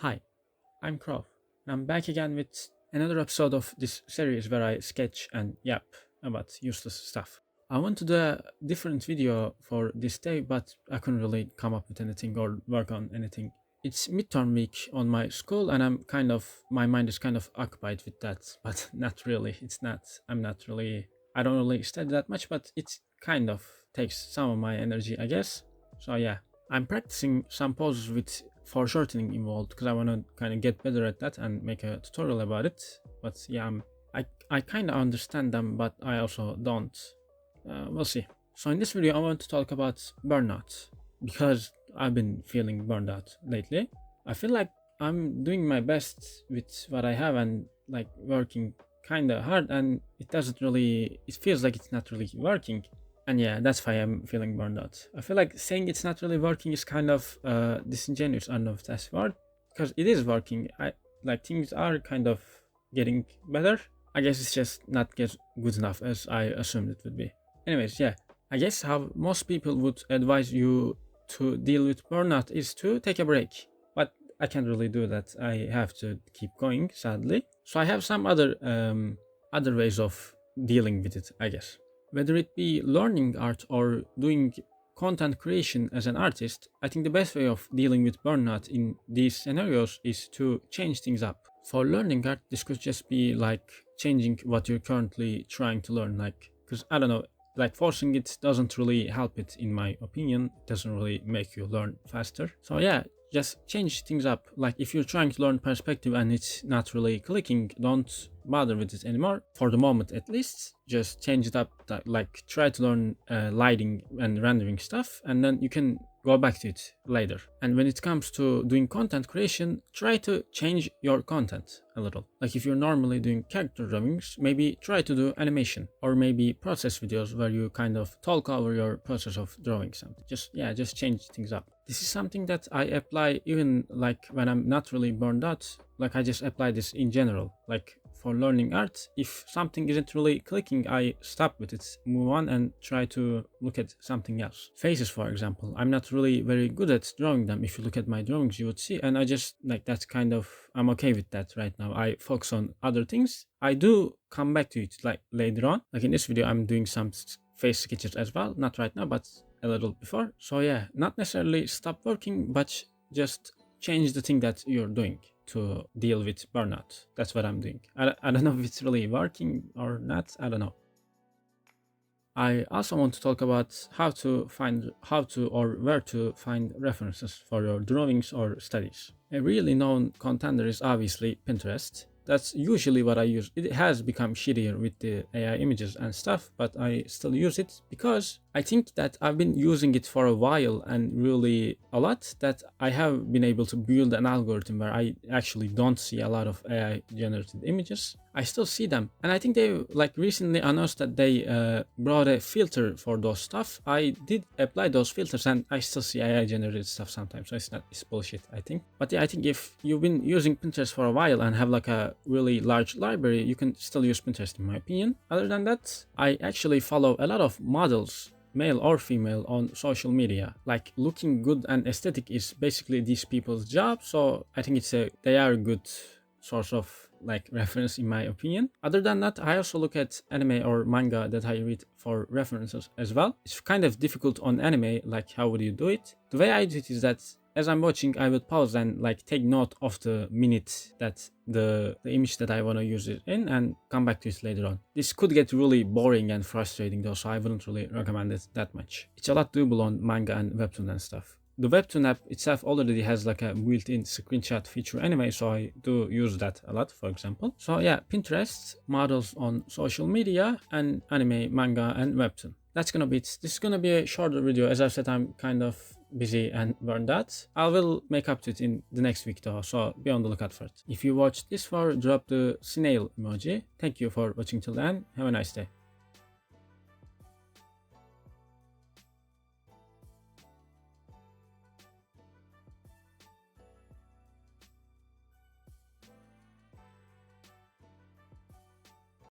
Hi, I'm Crow, and I'm back again with another episode of this series where I sketch and yap about useless stuff. I want to do a different video for this day, but I couldn't really come up with anything or work on anything. It's midterm week on my school, and my mind is kind of occupied with that, but not really. I don't really study that much, but it kind of takes some of my energy, I guess. So yeah, I'm practicing some poses with foreshortening involved because I want to kind of get better at that and make a tutorial about it. But yeah, I kind of understand them, but I also don't. We'll see. So in this video, I want to talk about burnout because I've been feeling burned out lately. I feel like I'm doing my best with what I have and like working kind of hard, and it feels like it's not really working. And yeah, that's why I'm feeling burned out. I feel like saying it's not really working is kind of disingenuous. I don't know if that's the word, because it is working. I like things are kind of getting better. I guess it's just not get good enough as I assumed it would be. Anyways, yeah, I guess how most people would advise you to deal with burnout is to take a break. But I can't really do that. I have to keep going, sadly. So I have some other ways of dealing with it, I guess. Whether it be learning art or doing content creation as an artist, I think the best way of dealing with burnout in these scenarios is to change things up. For learning art, this could just be like changing what you're currently trying to learn, like, because I don't know, like forcing it doesn't really help it, in my opinion. It doesn't really make you learn faster. So yeah, just change things up. Like if you're trying to learn perspective and it's not really clicking, don't bother with it anymore for the moment, at least. Just change it up, like try to learn lighting and rendering stuff, and then you can go back to it later. And when it comes to doing content creation, try to change your content a little. Like if you're normally doing character drawings, maybe try to do animation, or maybe process videos where you kind of talk over your process of drawing something. Just change things up. This is something that I apply even like when I'm not really burned out. Like I just apply this in general. Like for learning art, if something isn't really clicking, I stop with it, move on, and try to look at something else. Faces, for example, I'm not really very good at drawing them. If you look at my drawings, you would see, and I just like that's kind of, I'm okay with that right now. I focus on other things. I do come back to it like later on. Like in this video, I'm doing some face sketches as well, not right now, but a little before. So yeah, not necessarily stop working, but just change the thing that you're doing to deal with burnout. That's what I'm doing. I don't know if it's really working or not. I don't know. I also want to talk about how to or where to find references for your drawings or studies. A really known contender is obviously Pinterest. That's usually what I use. It has become shittier with the AI images and stuff, but I still use it because I think that I've been using it for a while and really a lot, that I have been able to build an algorithm where I actually don't see a lot of AI generated images. I still see them, and I think they like recently announced that they brought a filter for those stuff. I did apply those filters and I still see AI generated stuff sometimes, so it's bullshit, I think. But yeah, I think if you've been using Pinterest for a while and have like a really large library, you can still use Pinterest, in my opinion. Other than that, I actually follow a lot of models, male or female, on social media. Like looking good and aesthetic is basically these people's job, so I think they are a good source of like reference, in my opinion. Other than that, I also look at anime or manga that I read for references as well. It's kind of difficult on anime, like how would you do it? The way I do it is that as I'm watching, I will pause and like take note of the minute that the image that I want to use it in, and come back to it later on. This could get really boring and frustrating though, so I wouldn't really recommend it that much. It's a lot doable on manga and webtoon and stuff. The webtoon app itself already has like a built-in screenshot feature anyway, so I do use that a lot, for example. So yeah, Pinterest, models on social media, and anime, manga, and webtoon. That's gonna be it. This is gonna be a shorter video. As I said, I'm kind of busy and burned out. I will make up to it in the next week though, so be on the lookout for it. If you watched this far, drop the snail emoji. Thank you for watching till then. Have a nice day.